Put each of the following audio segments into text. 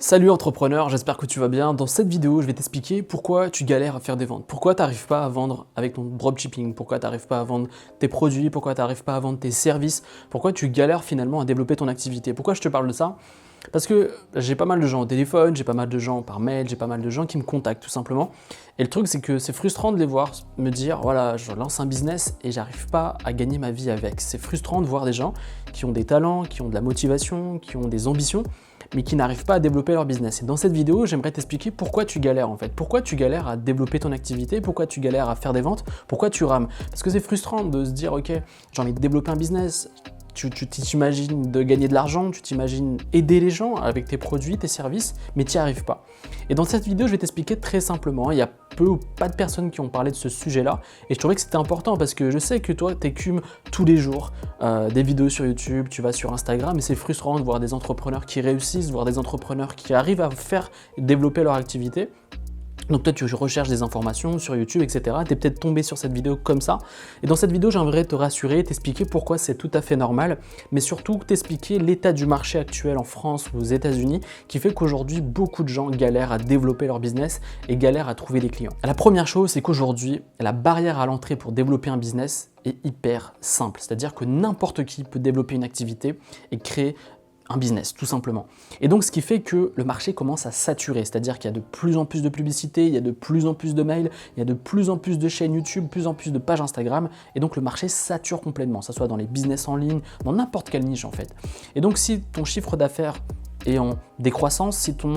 Salut entrepreneur, j'espère que tu vas bien. Dans cette vidéo, je vais t'expliquer pourquoi tu galères à faire des ventes. Pourquoi tu n'arrives pas à vendre avec ton dropshipping, pourquoi tu n'arrives pas à vendre tes produits, pourquoi tu n'arrives pas à vendre tes services, pourquoi tu galères finalement à développer ton activité. Pourquoi je te parle de ça? Parce que j'ai pas mal de gens au téléphone, j'ai pas mal de gens par mail, j'ai pas mal de gens qui me contactent tout simplement. Et le truc, c'est que c'est frustrant de les voir me dire, voilà, je lance un business et j'arrive pas à gagner ma vie avec. C'est frustrant de voir des gens qui ont des talents, qui ont de la motivation, qui ont des ambitions, mais qui n'arrivent pas à développer leur business. Et dans cette vidéo, j'aimerais t'expliquer pourquoi tu galères en fait. Pourquoi tu galères à développer ton activité, pourquoi tu galères à faire des ventes, pourquoi tu rames. Parce que c'est frustrant de se dire, ok, j'ai envie de développer un business, tu t'imagines de gagner de l'argent, tu t'imagines aider les gens avec tes produits, tes services, mais tu n'y arrives pas. Et dans cette vidéo, je vais t'expliquer très simplement. Il y a peu ou pas de personnes qui ont parlé de ce sujet-là, et je trouvais que c'était important parce que je sais que toi, tu écumes tous les jours des vidéos sur YouTube, tu vas sur Instagram, et c'est frustrant de voir des entrepreneurs qui réussissent, voir des entrepreneurs qui arrivent à faire développer leur activité. Donc toi, tu recherches des informations sur YouTube, etc. Tu es peut-être tombé sur cette vidéo comme ça. Et dans cette vidéo, j'aimerais te rassurer, t'expliquer pourquoi c'est tout à fait normal, mais surtout t'expliquer l'état du marché actuel en France ou aux États-Unis qui fait qu'aujourd'hui, beaucoup de gens galèrent à développer leur business et galèrent à trouver des clients. La première chose, c'est qu'aujourd'hui, la barrière à l'entrée pour développer un business est hyper simple. C'est-à-dire que n'importe qui peut développer une activité et créer un business, tout simplement. Et donc, ce qui fait que le marché commence à saturer, c'est-à-dire qu'il y a de plus en plus de publicité, il y a de plus en plus de mails, il y a de plus en plus de chaînes YouTube, plus en plus de pages Instagram, et donc le marché sature complètement, que ce soit dans les business en ligne, dans n'importe quelle niche en fait. Et donc, si ton chiffre d'affaires est en décroissance, si tu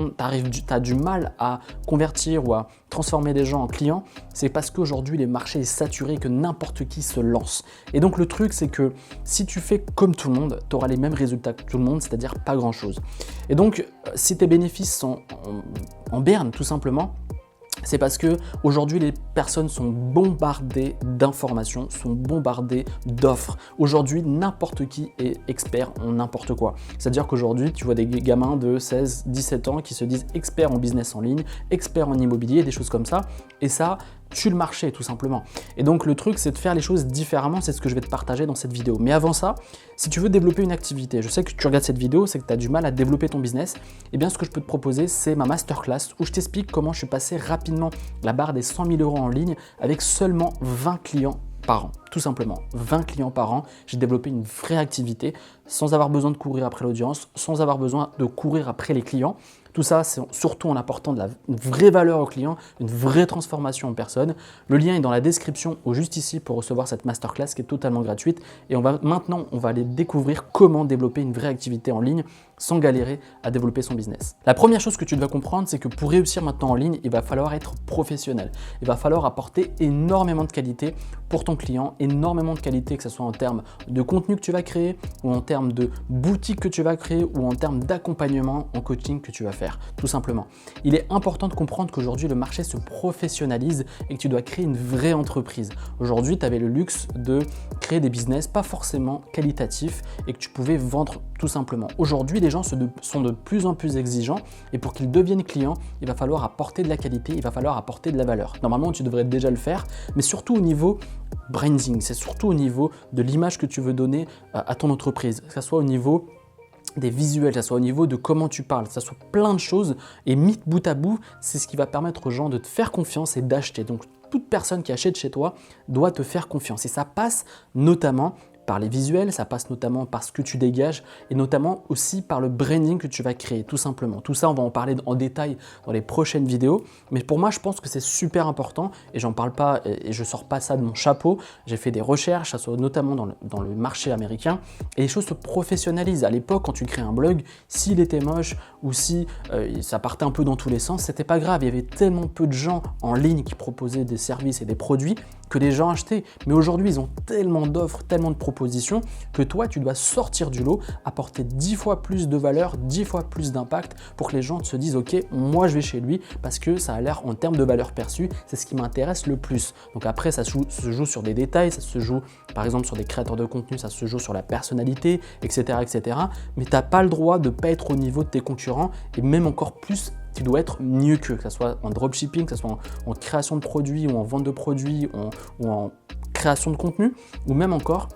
as du mal à convertir ou à transformer des gens en clients, c'est parce qu'aujourd'hui les marchés sont saturés, que n'importe qui se lance. Et donc le truc, c'est que si tu fais comme tout le monde, tu auras les mêmes résultats que tout le monde, c'est-à-dire pas grand-chose. Et donc si tes bénéfices sont en berne tout simplement, c'est parce que aujourd'hui les personnes sont bombardées d'informations, sont bombardées d'offres. Aujourd'hui, n'importe qui est expert en n'importe quoi. C'est-à-dire qu'aujourd'hui, tu vois des gamins de 16, 17 ans qui se disent experts en business en ligne, experts en immobilier, des choses comme ça. Et ça tue le marché tout simplement. Et donc le truc, c'est de faire les choses différemment, c'est ce que je vais te partager dans cette vidéo. Mais avant ça, si tu veux développer une activité, je sais que tu regardes cette vidéo, c'est que tu as du mal à développer ton business, et bien ce que je peux te proposer, c'est ma masterclass où je t'explique comment je suis passé rapidement la barre des 100 000 € en ligne avec seulement 20 clients par an, tout simplement. 20 clients par an, j'ai développé une vraie activité sans avoir besoin de courir après l'audience, sans avoir besoin de courir après les clients. Tout ça, c'est surtout en apportant une vraie valeur aux clients, une vraie transformation en personne. Le lien est dans la description ou juste ici pour recevoir cette masterclass qui est totalement gratuite. Et maintenant, on va aller découvrir comment développer une vraie activité en ligne sans galérer à développer son business. La première chose que tu dois comprendre, c'est que pour réussir maintenant en ligne, il va falloir être professionnel. Il va falloir apporter énormément de qualité pour ton client, énormément de qualité, que ce soit en termes de contenu que tu vas créer ou en termes de boutique que tu vas créer ou en termes d'accompagnement en coaching que tu vas faire, tout simplement. Il est important de comprendre qu'aujourd'hui, le marché se professionnalise et que tu dois créer une vraie entreprise. Aujourd'hui, tu avais le luxe de créer des business pas forcément qualitatifs et que tu pouvais vendre tout simplement. Aujourd'hui, les gens sont de plus en plus exigeants et pour qu'ils deviennent clients, il va falloir apporter de la qualité, il va falloir apporter de la valeur. Normalement, tu devrais déjà le faire, mais surtout au niveau branding, c'est surtout au niveau de l'image que tu veux donner à ton entreprise, que ce soit au niveau des visuels, que ce soit au niveau de comment tu parles, que ce soit plein de choses et mis bout à bout, c'est ce qui va permettre aux gens de te faire confiance et d'acheter. Donc toute personne qui achète chez toi doit te faire confiance et ça passe notamment par les visuels, ça passe notamment par ce que tu dégages et notamment aussi par le branding que tu vas créer, tout simplement. Tout ça, on va en parler en détail dans les prochaines vidéos, mais pour moi, je pense que c'est super important et j'en parle pas et je sors pas ça de mon chapeau. J'ai fait des recherches, ça soit notamment dans le marché américain et les choses se professionnalisent. À l'époque, quand tu crées un blog, s'il était moche ou si ça partait un peu dans tous les sens, c'était pas grave. Il y avait tellement peu de gens en ligne qui proposaient des services et des produits que les gens achetaient. Mais aujourd'hui, ils ont tellement d'offres, tellement de propositions que toi, tu dois sortir du lot, apporter 10 fois plus de valeur, 10 fois plus d'impact pour que les gens se disent « Ok, moi, je vais chez lui parce que ça a l'air en termes de valeur perçue, c'est ce qui m'intéresse le plus. » Donc après, ça se joue sur des détails, ça se joue par exemple sur des créateurs de contenu, ça se joue sur la personnalité, etc. etc. Mais tu n'as pas le droit de ne pas être au niveau de tes concurrents et même encore plus, tu dois être mieux qu'eux, que ce soit en dropshipping, que ce soit en création de produits ou en vente de produits ou en création de contenu, ou même encore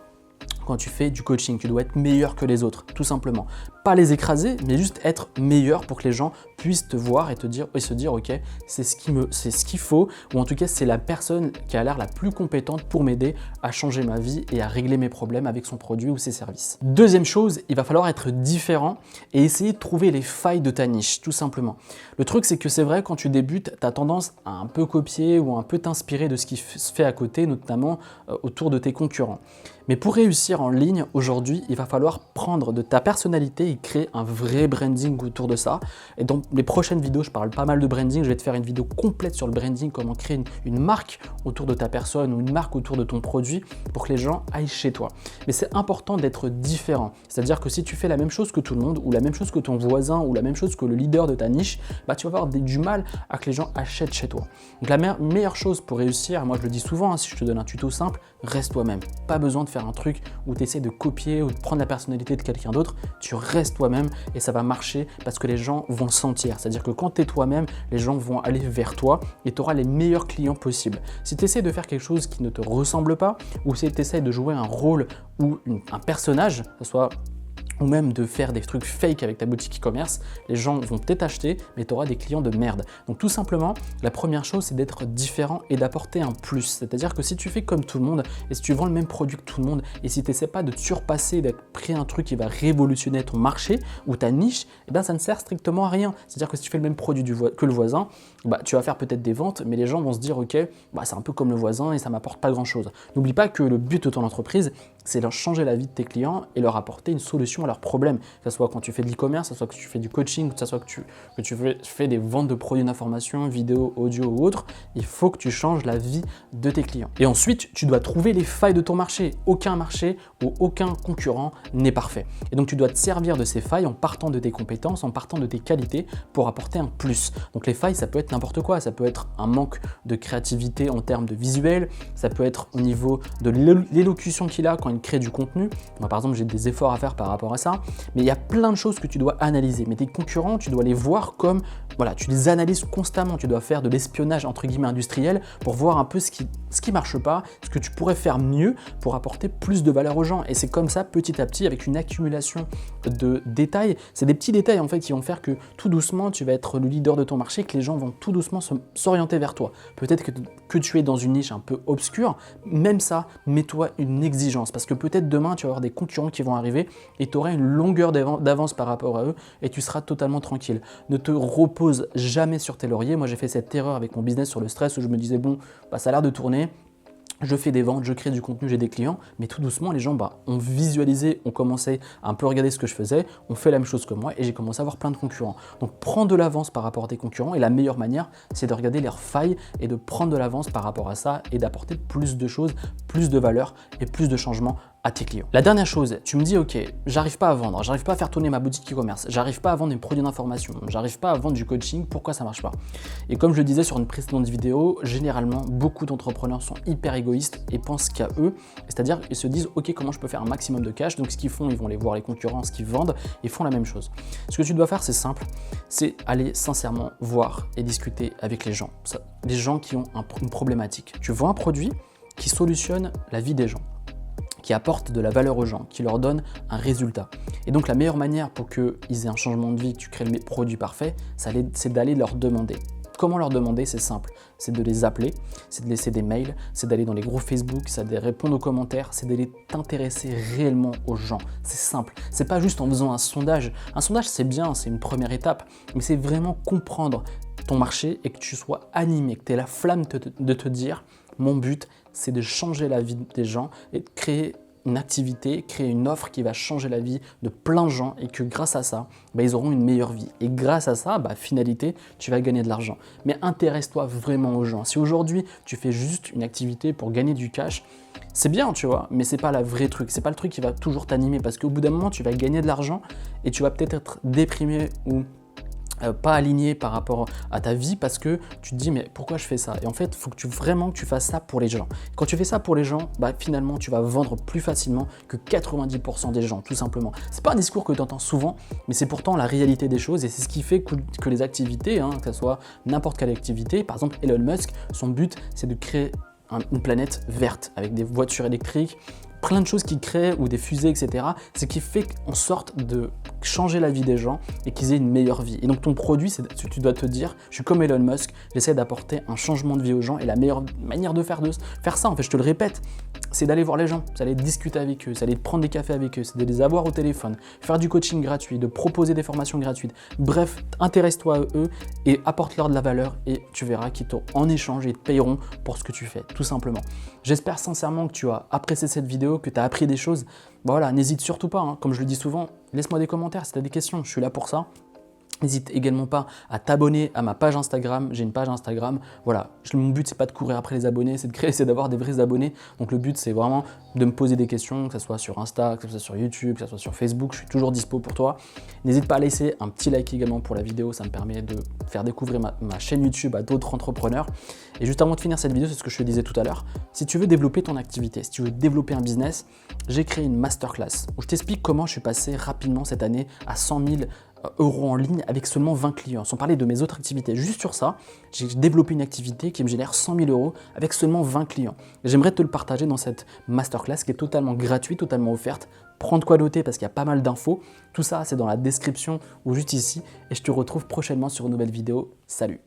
quand tu fais du coaching, tu dois être meilleur que les autres, tout simplement. Pas les écraser, mais juste être meilleur pour que les gens puisse te voir et se dire ok, c'est ce qu'il faut, ou en tout cas c'est la personne qui a l'air la plus compétente pour m'aider à changer ma vie et à régler mes problèmes avec son produit ou ses services. Deuxième chose, il va falloir être différent et essayer de trouver les failles de ta niche, tout simplement. Le truc c'est que c'est vrai, quand tu débutes, tu as tendance à un peu copier ou un peu t'inspirer de ce qui se fait à côté, notamment autour de tes concurrents. Mais pour réussir en ligne, aujourd'hui, il va falloir prendre de ta personnalité et créer un vrai branding autour de ça. Et dans les prochaines vidéos, je parle pas mal de branding. Je vais te faire une vidéo complète sur le branding, comment créer une marque autour de ta personne ou une marque autour de ton produit pour que les gens aillent chez toi. Mais c'est important d'être différent. C'est-à-dire que si tu fais la même chose que tout le monde ou la même chose que ton voisin ou la même chose que le leader de ta niche, bah, tu vas avoir du mal à que les gens achètent chez toi. Donc la meilleure chose pour réussir, moi je le dis souvent, si je te donne un tuto simple, reste toi-même. Pas besoin de faire un truc où tu essaies de copier ou de prendre la personnalité de quelqu'un d'autre, tu restes toi-même et ça va marcher parce que les gens vont le sentir. C'est-à-dire que quand tu es toi-même, les gens vont aller vers toi et tu auras les meilleurs clients possibles. Si tu essaies de faire quelque chose qui ne te ressemble pas ou si tu essaies de jouer un rôle ou un personnage, que ce soit ou même de faire des trucs fake avec ta boutique e-commerce, les gens vont peut-être acheter, mais tu auras des clients de merde. Donc tout simplement, la première chose, c'est d'être différent et d'apporter un plus. C'est-à-dire que si tu fais comme tout le monde, et si tu vends le même produit que tout le monde, et si tu n'essaies pas de te surpasser, d'être pris un truc qui va révolutionner ton marché ou ta niche, eh ben ça ne sert strictement à rien. C'est-à-dire que si tu fais le même produit que le voisin, bah, tu vas faire peut-être des ventes, mais les gens vont se dire, ok, bah, c'est un peu comme le voisin et ça ne m'apporte pas grand-chose. N'oublie pas que le but de ton entreprise, c'est de changer la vie de tes clients et leur apporter une solution à leurs problèmes. Que ce soit quand tu fais de l'e-commerce, que ce soit que tu fais du coaching, que ce soit que tu fais des ventes de produits d'information, vidéo, audio ou autre, il faut que tu changes la vie de tes clients. Et ensuite, tu dois trouver les failles de ton marché. Aucun marché ou aucun concurrent n'est parfait. Et donc, tu dois te servir de ces failles en partant de tes compétences, en partant de tes qualités pour apporter un plus. Donc, les failles, ça peut être n'importe quoi. Ça peut être un manque de créativité en termes de visuel. Ça peut être au niveau de l'élocution qu'il a quand il crée du contenu. Moi, par exemple, j'ai des efforts à faire par rapport à ça. Mais il y a plein de choses que tu dois analyser. Mais tes concurrents, tu dois les voir comme, voilà, tu les analyses constamment. Tu dois faire de l'espionnage entre guillemets industriel pour voir un peu ce qui marche pas, ce que tu pourrais faire mieux pour apporter plus de valeur aux gens. Et c'est comme ça, petit à petit, avec une accumulation de détails. C'est des petits détails en fait qui vont faire que tout doucement, tu vas être le leader de ton marché, que les gens vont tout doucement s'orienter vers toi. Peut-être que tu es dans une niche un peu obscure, même ça, mets-toi une exigence. Parce que peut-être demain, tu vas avoir des concurrents qui vont arriver et tu auras une longueur d'avance par rapport à eux et tu seras totalement tranquille. Ne te repose jamais sur tes lauriers. Moi, j'ai fait cette erreur avec mon business sur le stress où je me disais, bon, bah, ça a l'air de tourner. Je fais des ventes, je crée du contenu, j'ai des clients, mais tout doucement, les gens ont visualisé, ont commencé à un peu regarder ce que je faisais, ont fait la même chose que moi et j'ai commencé à avoir plein de concurrents. Donc, prends de l'avance par rapport à tes concurrents et la meilleure manière, c'est de regarder leurs failles et de prendre de l'avance par rapport à ça et d'apporter plus de choses, plus de valeur et plus de changements à tes clients. La dernière chose, tu me dis, ok, j'arrive pas à vendre, j'arrive pas à faire tourner ma boutique e-commerce, j'arrive pas à vendre des produits d'information, j'arrive pas à vendre du coaching, pourquoi ça marche pas? Et comme je le disais sur une précédente vidéo, généralement, beaucoup d'entrepreneurs sont hyper égoïstes et pensent qu'à eux, c'est-à-dire ils se disent, ok, comment je peux faire un maximum de cash? Donc ce qu'ils font, ils vont aller voir les concurrents, ce qu'ils vendent et font la même chose. Ce que tu dois faire, c'est simple, c'est aller sincèrement voir et discuter avec les gens. Les gens qui ont une problématique. Tu vends un produit qui solutionne la vie des gens, qui apporte de la valeur aux gens, qui leur donne un résultat. Et donc la meilleure manière pour qu'ils aient un changement de vie, que tu crées le produit parfait, c'est d'aller leur demander. Comment leur demander? C'est simple, c'est de les appeler, c'est de laisser des mails, c'est d'aller dans les groupes Facebook, c'est de répondre aux commentaires, c'est d'aller t'intéresser réellement aux gens. C'est simple, c'est pas juste en faisant un sondage. Un sondage c'est bien, c'est une première étape, mais c'est vraiment comprendre ton marché et que tu sois animé, que tu aies la flamme de te dire, mon but c'est de changer la vie des gens et de créer une activité, créer une offre qui va changer la vie de plein de gens et que grâce à ça, bah, ils auront une meilleure vie. Et grâce à ça, bah, finalité, tu vas gagner de l'argent. Mais intéresse-toi vraiment aux gens. Si aujourd'hui, tu fais juste une activité pour gagner du cash, c'est bien, tu vois, mais c'est pas le vrai truc. C'est pas le truc qui va toujours t'animer parce qu'au bout d'un moment, tu vas gagner de l'argent et tu vas peut-être être déprimé ou pas aligné par rapport à ta vie parce que tu te dis mais pourquoi je fais ça? Et en fait, il faut que tu fasses ça pour les gens. Quand tu fais ça pour les gens, bah, finalement, tu vas vendre plus facilement que 90% des gens, tout simplement. C'est pas un discours que tu entends souvent, mais c'est pourtant la réalité des choses et c'est ce qui fait que les activités, que ce soit n'importe quelle activité, par exemple Elon Musk, son but, c'est de créer une planète verte avec des voitures électriques, plein de choses qui créent ou des fusées, etc. C'est qui fait en sorte de changer la vie des gens et qu'ils aient une meilleure vie. Et donc ton produit, tu dois te dire, je suis comme Elon Musk, j'essaie d'apporter un changement de vie aux gens et la meilleure manière de faire ça, en fait, je te le répète, c'est d'aller voir les gens, c'est d'aller discuter avec eux, c'est d'aller prendre des cafés avec eux, c'est de les avoir au téléphone, faire du coaching gratuit, de proposer des formations gratuites. Bref, intéresse-toi à eux et apporte-leur de la valeur et tu verras qu'ils en échange et te payeront pour ce que tu fais, tout simplement. J'espère sincèrement que tu as apprécié cette vidéo, que tu as appris des choses. Voilà, n'hésite surtout pas, hein. Comme je le dis souvent, laisse-moi des commentaires si tu as des questions, je suis là pour ça. N'hésite également pas à t'abonner à ma page Instagram, j'ai une page Instagram, voilà, mon but c'est pas de courir après les abonnés, c'est d'avoir des vrais abonnés, donc le but c'est vraiment de me poser des questions, que ce soit sur Insta, que ce soit sur YouTube, que ce soit sur Facebook, je suis toujours dispo pour toi. N'hésite pas à laisser un petit like également pour la vidéo, ça me permet de faire découvrir ma chaîne YouTube à d'autres entrepreneurs. Et juste avant de finir cette vidéo, c'est ce que je te disais tout à l'heure, si tu veux développer ton activité, si tu veux développer un business, j'ai créé une masterclass où je t'explique comment je suis passé rapidement cette année à 100 000 euros en ligne avec seulement 20 clients, sans parler de mes autres activités. Juste sur ça, j'ai développé une activité qui me génère 100 000 euros avec seulement 20 clients. J'aimerais te le partager dans cette masterclass qui est totalement gratuite, totalement offerte. Prends de quoi noter parce qu'il y a pas mal d'infos. Tout ça, c'est dans la description ou juste ici. Et je te retrouve prochainement sur une nouvelle vidéo. Salut!